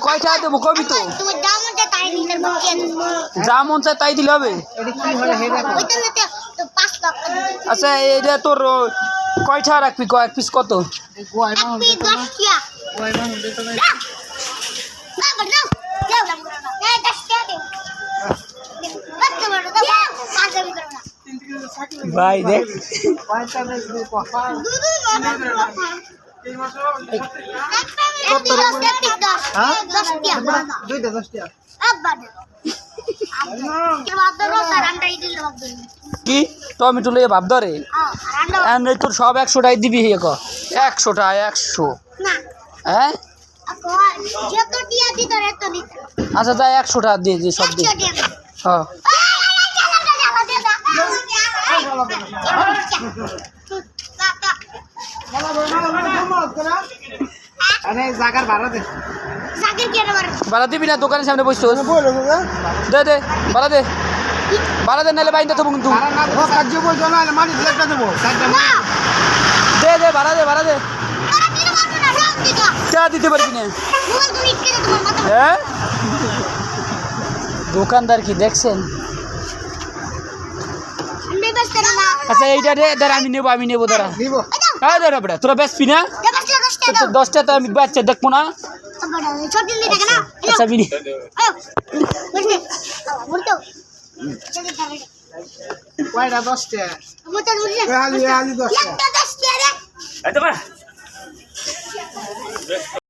কয়টা দেবো কবি তো যা মন চায় তাই দিলে হবে। আচ্ছা এটা তোর কয়টা রাখবি কয়েক পিস কত? ভাই দেখ কি টমেটো লইয়ে ভাব ধরে তোর সব 100টাই দিবি 100টা 100 হ্যাঁ আচ্ছা যাই 100টা দিয়ে দিই সব দিয়ে হ্যাঁ ভাড়া দিবি না দোকানের সামনে বসছো দে দে ভাড়া দে ভাড়া দে নাহলে বাইন্দা দেবো কিন্তু দে দে ভাড়া দে ভাড়া দে চা দিতে পারবি না হ্যাঁ দোকানদার কি দেখছেন? আচ্ছা এইটা দাঁড়া আমি নেবো দাঁড়া হ্যাঁ দাঁড়া বেটা তোরা বেচবি না 10টা তো আমি বাচ্চা দেখবো না। আচ্ছা বিনি কয়টা 10টা